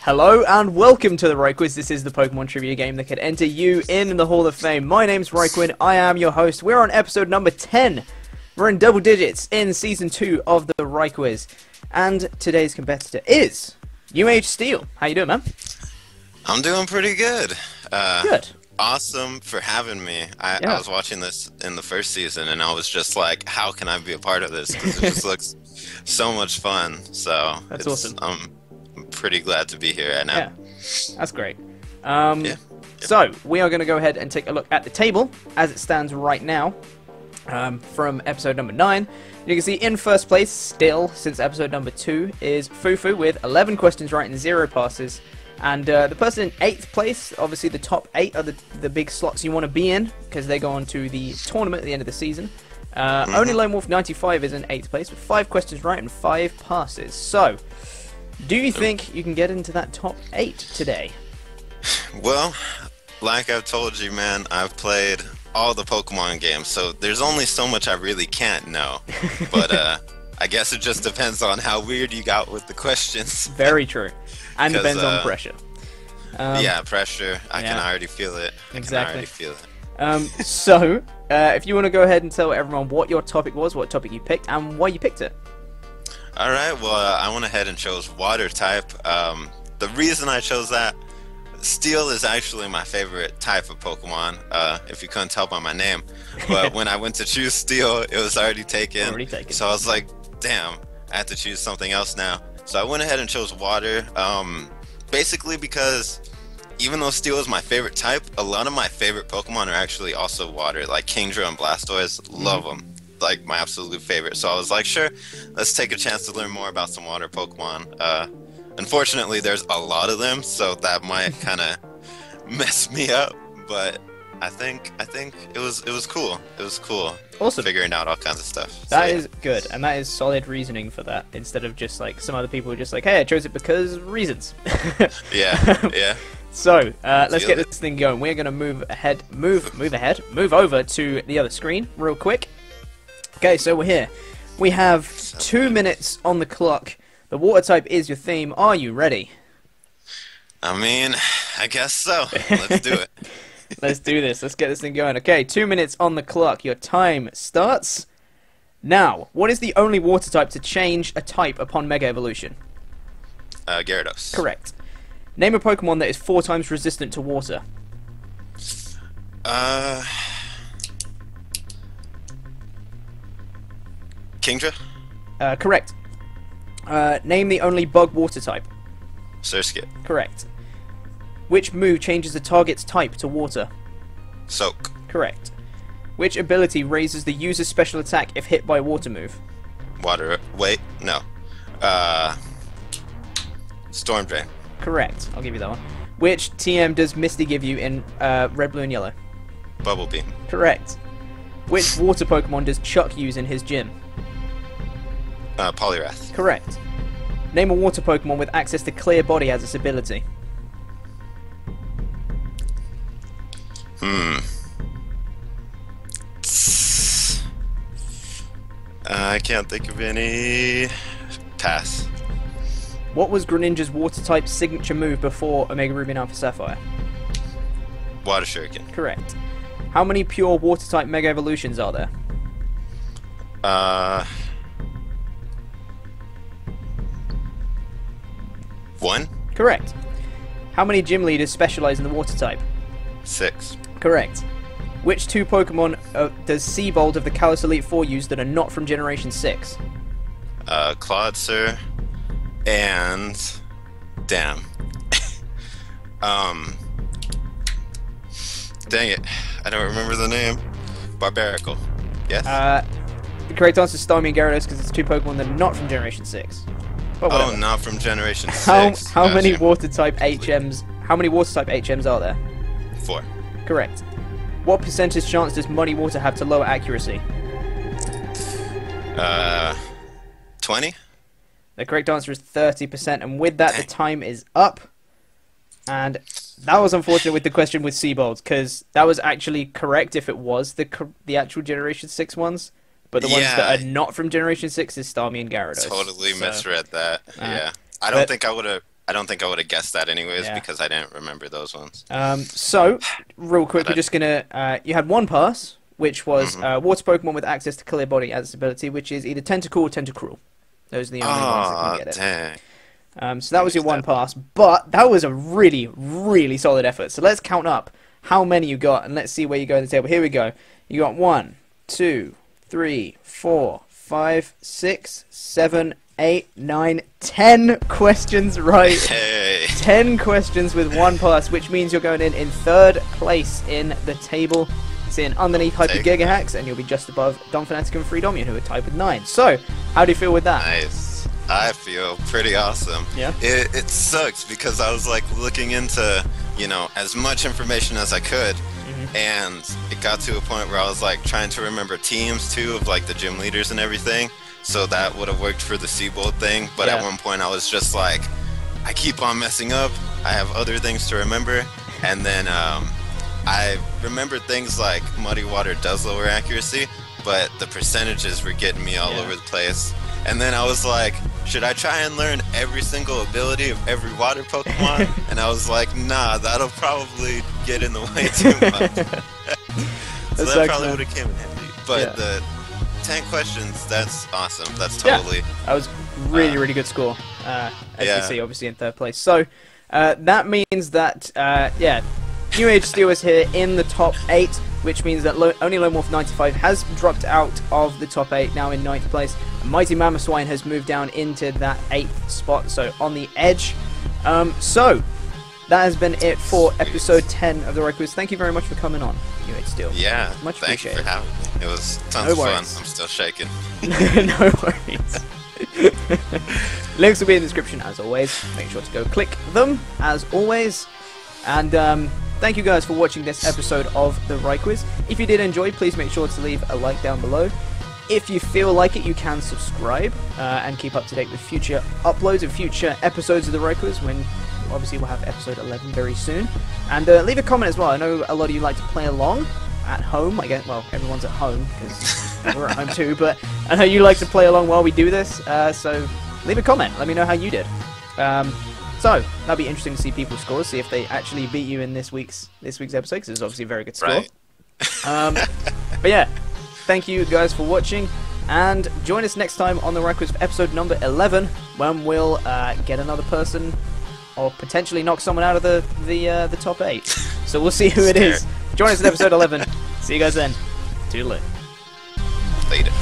Hello and welcome to the RhyQuiz. This is the Pokemon trivia game that could enter you in the Hall of Fame. My name's RhyQuiz. I am your host. We're on episode number 10. We're in double digits in season 2 of the RhyQuiz. And today's competitor is NewAgeSteel. How you doing, man? I'm doing pretty good. Good. Awesome for having me. I was watching this in the first season and I was just like, how can I be a part of this? Because it just looks so much fun. So that's awesome. I'm pretty glad to be here right now. Yeah, that's great. So we are going to go ahead and take a look at the table as it stands right now from episode number 9. You can see in first place still since episode number 2 is Fufu with 11 questions right and 0 passes. And the person in 8th place, obviously the top 8 are the big slots you want to be in because they go on to the tournament at the end of the season. Only Lone Wolf 95 is in 8th place with 5 questions right and 5 passes. So, do you think you can get into that top 8 today? Well, like I've told you, man, I've played all the Pokemon games, so there's only so much I really can't know. But I guess it just depends on how weird you got with the questions. Very true. And depends on pressure. Yeah, pressure. I can already feel it. Exactly. I can already feel it. So, if you want to go ahead and tell everyone what your topic was, what topic you picked, and why you picked it. Alright, well, I went ahead and chose water type. The reason I chose that, Steel is actually my favorite type of Pokemon, if you couldn't tell by my name. But when I went to choose Steel, it was already taken. So I was like, damn, I have to choose something else now. So I went ahead and chose water, basically because even though Steel is my favorite type, a lot of my favorite Pokemon are actually also water, like Kingdra and Blastoise. Love them. Like my absolute favorite. So I was like, sure, let's take a chance to learn more about some water Pokemon. Unfortunately, there's a lot of them, so that might kind of mess me up. But I think it was cool. It was cool. Awesome. Figuring out all kinds of stuff. That is good, and that is solid reasoning for that. Instead of just like some other people who are just like, hey, I chose it because reasons. Yeah. So let's get this thing going. We're gonna move over to the other screen real quick. Okay, so we're here. We have 2 minutes on the clock. The water type is your theme. Are you ready? I mean, I guess so. Let's do it. Let's do this. Let's get this thing going. Okay, 2 minutes on the clock. Your time starts now. What is the only water type to change a type upon Mega Evolution? Gyarados. Correct. Name a Pokemon that is 4 times resistant to water. Kingdra? Correct. Name the only bug water type. Surskit. Correct. Which move changes the target's type to water? Soak. Correct. Which ability raises the user's special attack if hit by a water move? Water. Wait, no. Storm Drain. Correct. I'll give you that one. Which TM does Misty give you in Red, Blue, and Yellow? Bubble Beam. Correct. Which water Pokemon does Chuck use in his gym? Poliwrath. Correct. Name a water Pokemon with access to Clear Body as its ability. I can't think of any. Pass. What was Greninja's water type signature move before Omega Ruby and Alpha Sapphire? Water Shuriken. Correct. How many pure water type Mega Evolutions are there? 1. Correct. How many gym leaders specialize in the water type? 6. Correct. Which 2 Pokemon does Seabold of the Kalos Elite Four use that are not from Generation 6? Claudsir and damn. Dang it, I don't remember the name. Barbaracle. Yes. The correct answer is Starmie and Gyarados because it's 2 Pokemon that are not from Generation 6. But oh, not from Generation 6. How many water type HMs? How many water type HMs are there? 4. Correct. What percentage chance does muddy water have to lower accuracy? 20? The correct answer is 30%, and with that, the time is up. And that was unfortunate with the question with Seabold, because that was actually correct if it was the actual Generation 6 ones. But the ones that are not from Generation 6 is Starmie and Gyarados. Totally misread that. Yeah. I don't think I would have I don't think I would have guessed that anyways Yeah. because I didn't remember those ones. So, real quick, we're just gonna. You had one pass, which was water Pokemon with access to Clear Body as its ability, which is either Tentacool or Tentacruel. Those are the only ones that can get it. Dang. So that was your one pass, but that was a really, really solid effort. So let's count up how many you got, and let's see where you go in the table. Here we go. You got 1, 2, 3, 4, 5, 6, 7, 8, 9, 10 questions right. Hey. 10 questions with one pass, which means you're going in third place in the table. It's in underneath Hyper Gigahax, and you'll be just above Dom Fanatic and Freedomian, who are tied with 9. So, how do you feel with that? Nice. I feel pretty awesome. Yeah. It sucks because I was like looking into, you know, as much information as I could, and it got to a point where I was like trying to remember teams too of like the gym leaders and everything. So that would have worked for the Seabold thing, but at one point I was just like, I keep on messing up. I have other things to remember, and then I remembered things like Muddy Water does lower accuracy, but the percentages were getting me all over the place. And then I was like, should I try and learn every single ability of every water Pokemon? And I was like, nah, that'll probably get in the way too much. So that probably would have came in handy. But the 10 questions, that's awesome. That's totally... That was really, really good score. As you see, obviously in third place. So, that means that, NewAgeSteel is here in the top 8, which means that only Lone Wolf 95 has dropped out of the top 8, now in 9th place. And Mighty Mamoswine has moved down into that 8th spot, so on the edge. So, that has been it for episode 10 of the RhyQuiz. Thank you very much for coming on, NewAgeSteel. Yeah, much thank you for having me. It was tons of fun. I'm still shaking. No worries. Links will be in the description as always. Make sure to go click them as always. And thank you guys for watching this episode of the RhyQuiz. If you did enjoy, please make sure to leave a like down below. If you feel like it, you can subscribe and keep up to date with future uploads and future episodes of the RhyQuiz, when obviously we'll have episode 11 very soon. And leave a comment as well. I know a lot of you like to play along at home. I guess, well, everyone's at home because we're at home too, but I know you like to play along while we do this, so leave a comment. Let me know how you did. So that'll be interesting to see people's scores, see if they actually beat you in this week's episode, because it's obviously a very good score. Right. But yeah, thank you guys for watching, and join us next time on the RhyQuiz for episode number 11, when we'll get another person, or potentially knock someone out of the top 8. So we'll see who it is. Join us in episode 11. See you guys then. Toodaloo. Later.